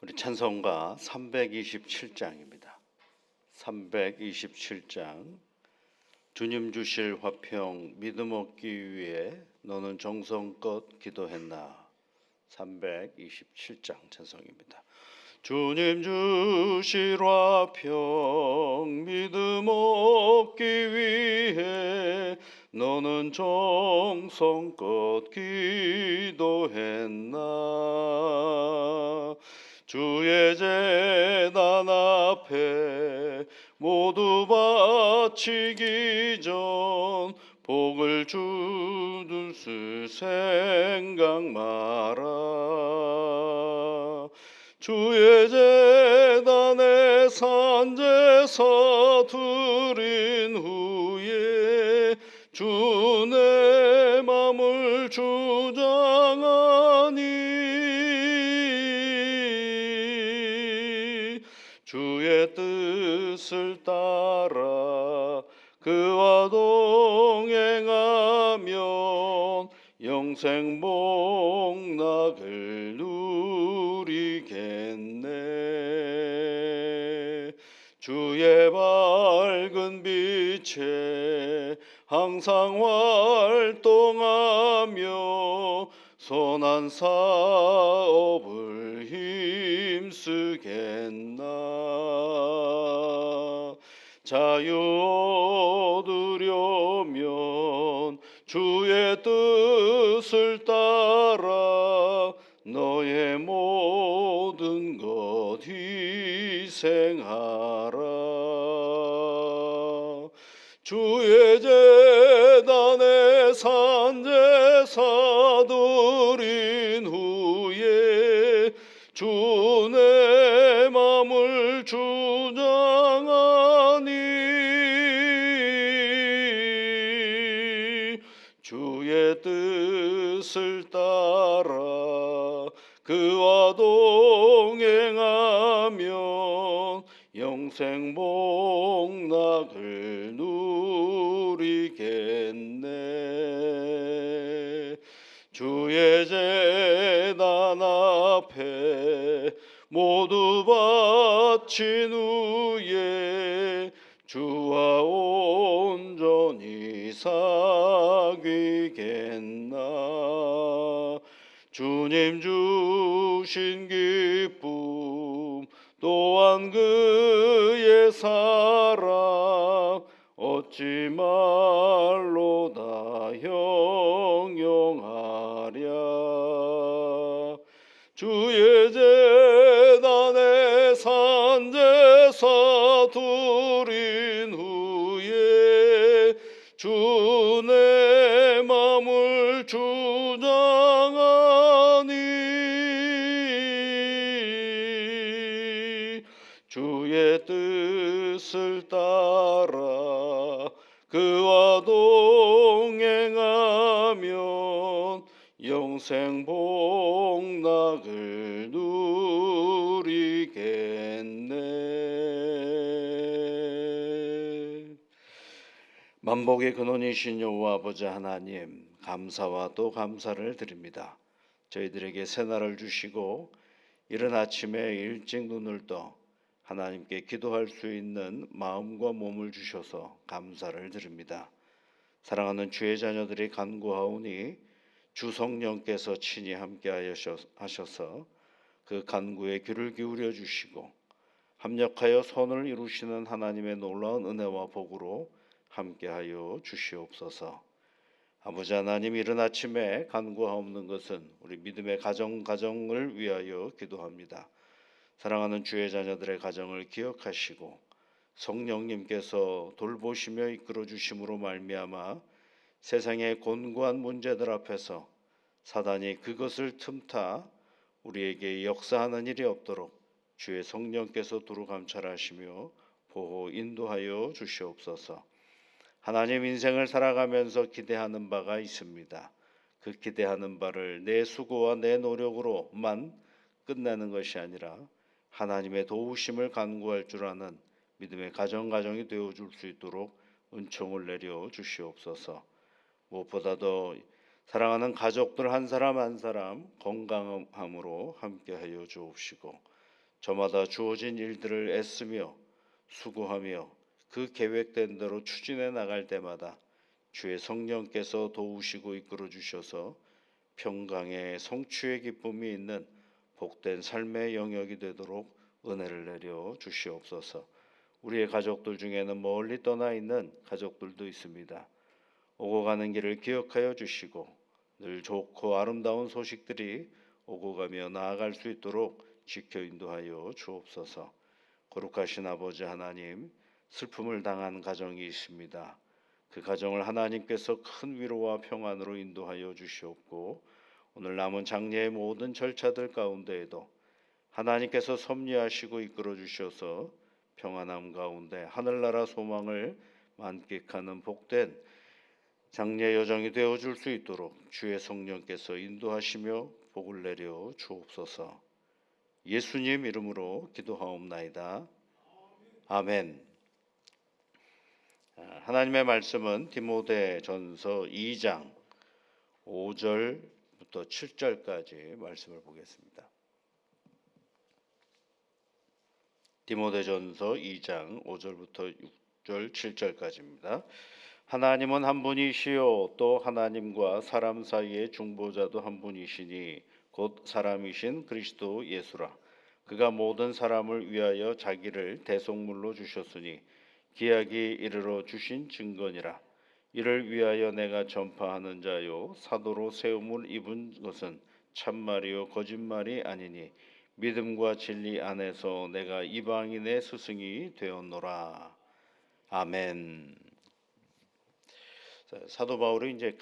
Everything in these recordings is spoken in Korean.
우리 찬송가 327장입니다. 327장. 주님 주실 화평 믿음 얻기 위해 너는 정성껏 기도했나. 327장 찬송입니다. 주님 주실 화평 믿음 얻기 위해 너는 정성껏 기도했나. 주의 제단 앞에 모두 바치기 전 복을 주는 수 생각 마라. 주의 제단에 산제사 드린 후에 주 내 맘을 주장하니 주의 뜻을 따라 그와 동행하면 영생 복락을 누리겠네. 주의 밝은 빛에 항상 활동하며 선한 사업을 힘쓰겠나. 자유 얻으려면 주의 뜻을 따라 너의 모든 것 희생하라. 주의 제단에 산제사 드린 후에 주 내 맘을 주장하니 주의 뜻을 따라 그와 동행하면 영생 복락을 누리겠네. 주의 제단 앞에 모두 바친 후에 주와 온전히 사귀겠나. 주님 주신 기쁨 또한 그의 사랑 어찌 말로 다 형용하랴. 주의 제단에 산제사 드린 후에 주 내 맘을 주장하니 주의 뜻을 따라 그와 동행하면 영생 복락을 누리겠네. 만복의 근원이신 여호와 아버지 하나님, 감사와 또 감사를 드립니다. 저희들에게 새날을 주시고 이른 아침에 일찍 눈을 떠 하나님께 기도할 수 있는 마음과 몸을 주셔서 감사를 드립니다. 사랑하는 주의 자녀들이 간구하오니 주 성령께서 친히 함께 하셔서 그 간구에 귀를 기울여 주시고 합력하여 선을 이루시는 하나님의 놀라운 은혜와 복으로 함께하여 주시옵소서. 아버지 하나님, 이른 아침에 간구하옵는 것은 우리 믿음의 가정을 위하여 기도합니다. 사랑하는 주의 자녀들의 가정을 기억하시고 성령님께서 돌보시며 이끌어 주심으로 말미암아 세상의 곤고한 문제들 앞에서 사단이 그것을 틈타 우리에게 역사하는 일이 없도록 주의 성령께서 두루 감찰하시며 보호 인도하여 주시옵소서. 하나님, 인생을 살아가면서 기대하는 바가 있습니다. 그 기대하는 바를 내 수고와 내 노력으로만 끝내는 것이 아니라 하나님의 도우심을 간구할 줄 아는 믿음의 가정이 되어줄 수 있도록 은총을 내려 주시옵소서. 무엇보다도 사랑하는 가족들 한 사람 한 사람 건강함으로 함께하여 주옵시고 저마다 주어진 일들을 애쓰며 수고하며 그 계획된 대로 추진해 나갈 때마다 주의 성령께서 도우시고 이끌어 주셔서 평강의 성취의 기쁨이 있는 복된 삶의 영역이 되도록 은혜를 내려 주시옵소서. 우리의 가족들 중에는 멀리 떠나 있는 가족들도 있습니다. 오고 가는 길을 기억하여 주시고 늘 좋고 아름다운 소식들이 오고 가며 나아갈 수 있도록 지켜 인도하여 주옵소서. 거룩하신 아버지 하나님, 슬픔을 당한 가정이 있습니다. 그 가정을 하나님께서 큰 위로와 평안으로 인도하여 주시옵고 오늘 남은 장례의 모든 절차들 가운데에도 하나님께서 섭리하시고 이끌어 주셔서 평안함 가운데 하늘나라 소망을 만끽하는 복된 장례 여정이 되어 줄 수 있도록 주의 성령께서 인도하시며 복을 내려 주옵소서. 예수님 이름으로 기도하옵나이다. 아멘. 하나님의 말씀은 디모데전서 2장 5절부터 7절까지 말씀을 보겠습니다. 디모데전서 2장 5절부터 6절 7절까지입니다. 하나님은 한 분이시요 또 하나님과 사람 사이의 중보자도 한 분이시니 곧 사람이신 그리스도 예수라. 그가 모든 사람을 위하여 자기를 대속물로 주셨으니 기약이 이르러 주신 증거니라. 이를 위하여 내가 전파하는 자요 사도로 세움을 입은 것은 참말이요 거짓말이 아니니 믿음과 진리 안에서 내가 이방인의 스승이 되었노라. 아멘. 사도 바울이 이제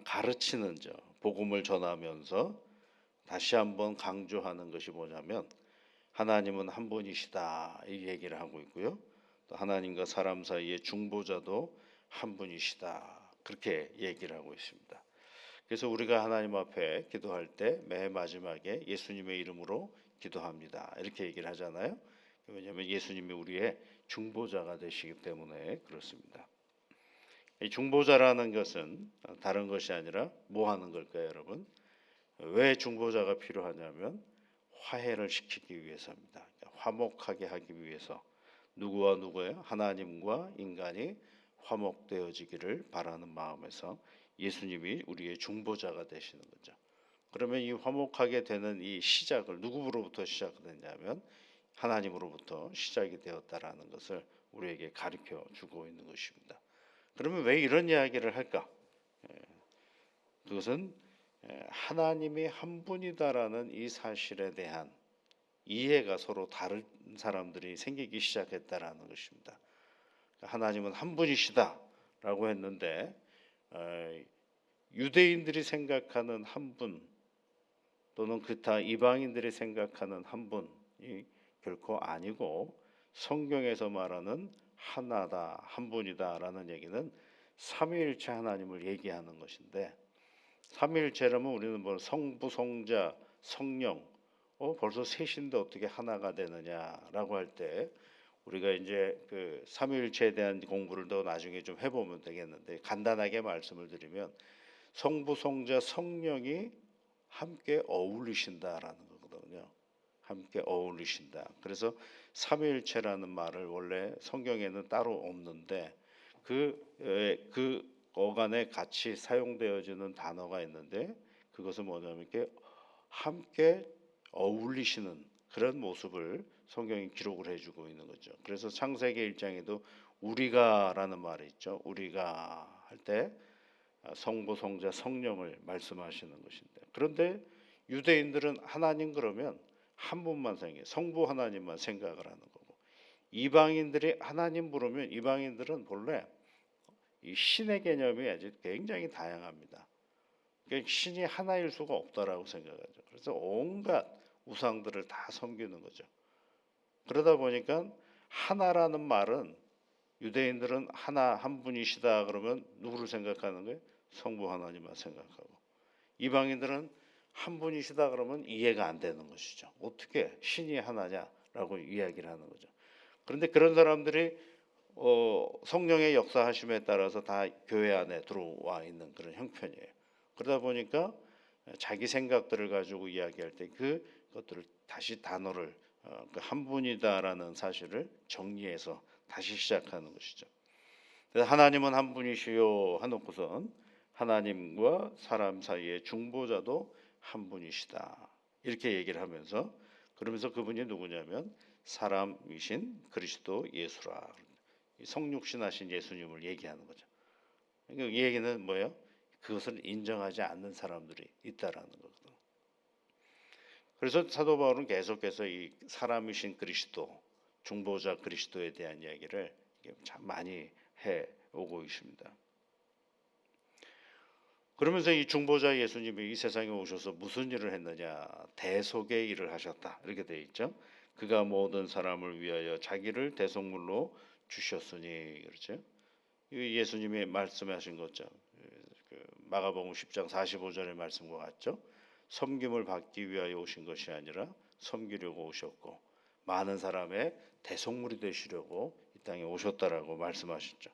가르치는 복음을 전하면서 다시 한번 강조하는 것이 뭐냐면 하나님은 한 분이시다 이 얘기를 하고 있고요. 또 하나님과 사람 사이의 중보자도 한 분이시다 그렇게 얘기를 하고 있습니다. 그래서 우리가 하나님 앞에 기도할 때 맨 마지막에 예수님의 이름으로 기도합니다 이렇게 얘기를 하잖아요. 왜냐하면 예수님이 우리의 중보자가 되시기 때문에 그렇습니다. 이 중보자라는 것은 다른 것이 아니라 뭐 하는 걸까요, 여러분? 왜 중보자가 필요하냐면 화해를 시키기 위해서입니다. 화목하게 하기 위해서 누구와 누구예요? 하나님과 인간이 화목되어지기를 바라는 마음에서 예수님이 우리의 중보자가 되시는 거죠. 그러면 이 화목하게 되는 이 시작을 누구로부터 시작됐냐면 하나님으로부터 시작이 되었다라는 것을 우리에게 가르쳐 주고 있는 것입니다. 그러면 왜 이런 이야기를 할까? 그것은 하나님이 한 분이다라는 이 사실에 대한 이해가 서로 다른 사람들이 생기기 시작했다라는 것입니다. 하나님은 한 분이시다라고 했는데 유대인들이 생각하는 한 분 또는 기타 이방인들이 생각하는 한 분이 결코 아니고 성경에서 말하는 하나다, 한 분이다라는 얘기는 삼위일체 하나님을 얘기하는 것인데 삼위일체라면 우리는 뭐 성부, 성자, 성령 벌써 셋인데 어떻게 하나가 되느냐라고 할 때 우리가 이제 그 삼위일체에 대한 공부를 더 나중에 좀 해보면 되겠는데 간단하게 말씀을 드리면 성부, 성자, 성령이 함께 어울리신다라는 거거든요. 함께 어울리신다. 그래서 삼위일체라는 말을 원래 성경에는 따로 없는데 그 어간에 같이 사용되어지는 단어가 있는데 그것은 뭐냐면 이렇게 함께 어울리시는 그런 모습을 성경이 기록을 해주고 있는 거죠. 그래서 창세기 1장에도 우리가라는 말이 있죠. 우리가 할 때 성부, 성자, 성령을 말씀하시는 것인데 그런데 유대인들은 하나님 그러면 한 분만 생각해 성부 하나님만 생각을 하는 거고 이방인들이 하나님 부르면 이방인들은 본래 이 신의 개념이 아주 굉장히 다양합니다. 그러니까 신이 하나일 수가 없다라고 생각하죠. 그래서 온갖 우상들을 다 섬기는 거죠. 그러다 보니까 하나라는 말은 유대인들은 하나 한 분이시다 그러면 누구를 생각하는 거예요? 성부 하나님만 생각하고 이방인들은 한 분이시다 그러면 이해가 안 되는 것이죠. 어떻게 신이 하나냐라고 이야기를 하는 거죠. 그런데 그런 사람들이 성령의 역사하심에 따라서 다 교회 안에 들어와 있는 그런 형편이에요. 그러다 보니까 자기 생각들을 가지고 이야기할 때 그것들을 다시 단어를 그 한 분이다라는 사실을 정리해서 다시 시작하는 것이죠. 그래서 하나님은 한 분이시요 하놓고선 하나님과 사람 사이의 중보자도 한 분이시다 이렇게 얘기를 하면서, 그러면서 그분이 누구냐면 사람이신 그리스도 예수라, 성육신하신 예수님을 얘기하는 거죠. 그러니까 이 얘기는 뭐예요? 그것을 인정하지 않는 사람들이 있다라는 거거든요. 그래서 사도 바울은 계속해서 이 사람이신 그리스도, 중보자 그리스도에 대한 이야기를 참 많이 해 오고 있습니다. 그러면서 이 중보자 예수님이 이 세상에 오셔서 무슨 일을 했느냐? 대속의 일을 하셨다 이렇게 되어 있죠. 그가 모든 사람을 위하여 자기를 대속물로 주셨으니, 그렇죠? 예수님이 말씀하신 거죠. 그 마가복음 10장 45절의 말씀과 같죠. 섬김을 받기 위하여 오신 것이 아니라 섬기려고 오셨고 많은 사람의 대속물이 되시려고 이 땅에 오셨다라고 말씀하셨죠.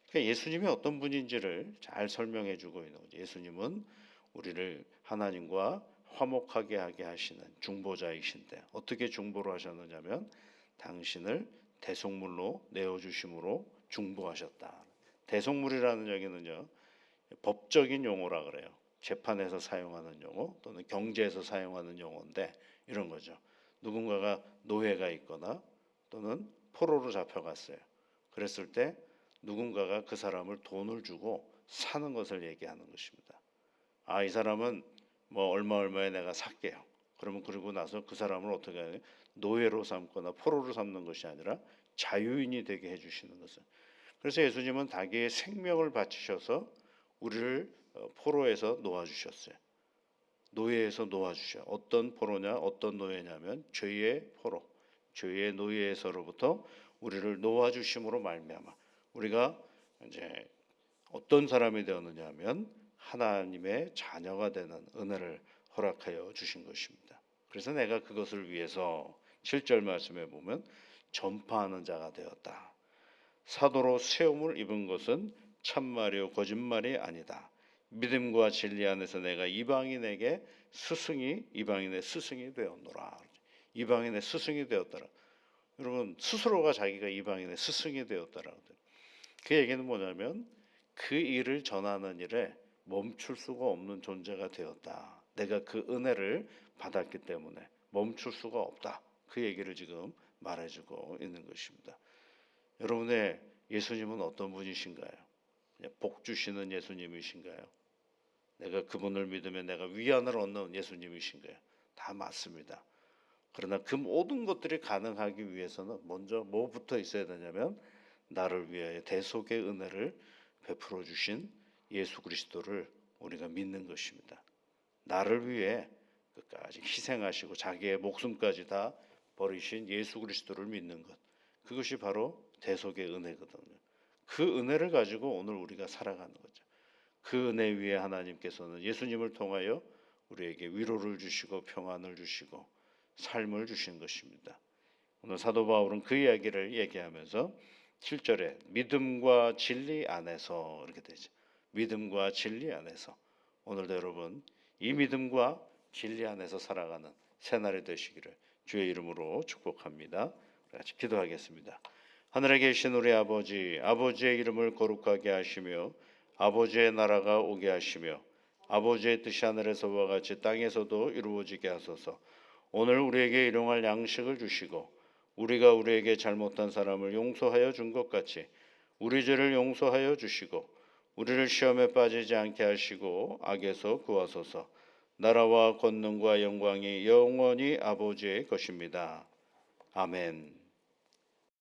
그러니까 예수님이 어떤 분인지를 잘 설명해 주고 있는 거죠. 예수님은 우리를 하나님과 화목하게 하게 하시는 중보자이신데, 어떻게 중보를 하셨느냐면 당신을 대속물로 내어주심으로 중보하셨다. 대속물이라는 얘기는요, 법적인 용어라 그래요. 재판에서 사용하는 용어 또는 경제에서 사용하는 용어인데 이런 거죠. 누군가가 노예가 있거나 또는 포로로 잡혀갔어요. 그랬을 때 누군가가 그 사람을 돈을 주고 사는 것을 얘기하는 것입니다. 아, 이 사람은 뭐 얼마에 내가 살게요. 그러면 그러고 나서 그 사람을 어떻게 하냐? 노예로 삼거나 포로로 삼는 것이 아니라 자유인이 되게 해주시는 것을. 그래서 예수님은 자기의 생명을 바치셔서 우리를 포로에서 놓아주셨어요. 노예에서 놓아주셔. 어떤 포로냐? 어떤 노예냐면 죄의 포로, 죄의 노예에서로부터 우리를 놓아주심으로 말미암아 우리가 이제 어떤 사람이 되었느냐면 하나님의 자녀가 되는 은혜를 허락하여 주신 것입니다. 그래서 내가 그것을 위해서 7절 말씀에 보면 전파하는 자가 되었다. 사도로 세움을 입은 것은 참말이요 거짓말이 아니다. 믿음과 진리 안에서 내가 이방인의 스승이 되었노라. 이방인의 스승이 되었더라. 여러분, 스스로가 자기가 이방인의 스승이 되었다라고. 그 얘기는 뭐냐면 그 일을 전하는 일에 멈출 수가 없는 존재가 되었다. 내가 그 은혜를 받았기 때문에 멈출 수가 없다. 그 얘기를 지금 말해주고 있는 것입니다. 여러분의 예수님은 어떤 분이신가요? 그냥 복 주시는 예수님이신가요? 내가 그분을 믿으면 내가 위안을 얻는 예수님이신가요? 다 맞습니다. 그러나 그 모든 것들이 가능하기 위해서는 먼저 뭐부터 있어야 되냐면 나를 위하여 대속의 은혜를 베풀어 주신 예수 그리스도를 우리가 믿는 것입니다. 나를 위해 끝까지 희생하시고 자기의 목숨까지 다 버리신 예수 그리스도를 믿는 것, 그것이 바로 대속의 은혜거든요. 그 은혜를 가지고 오늘 우리가 살아가는 거죠. 그 은혜 위에 하나님께서는 예수님을 통하여 우리에게 위로를 주시고 평안을 주시고 삶을 주신 것입니다. 오늘 사도 바울은 그 이야기를 얘기하면서 7절에 믿음과 진리 안에서 이렇게 되죠. 믿음과 진리 안에서. 오늘도 여러분 이 믿음과 진리 안에서 살아가는 새날이 되시기를 주의 이름으로 축복합니다. 같이 기도하겠습니다. 하늘에 계신 우리 아버지, 아버지의 이름을 거룩하게 하시며 아버지의 나라가 오게 하시며 아버지의 뜻이 하늘에서와 같이 땅에서도 이루어지게 하소서. 오늘 우리에게 일용할 양식을 주시고 우리가 우리에게 잘못한 사람을 용서하여 준 것 같이 우리 죄를 용서하여 주시고 우리를 시험에 빠지지 않게 하시고 악에서 구하소서. 나라와 권능과 영광이 영원히 아버지의 것입니다. 아멘.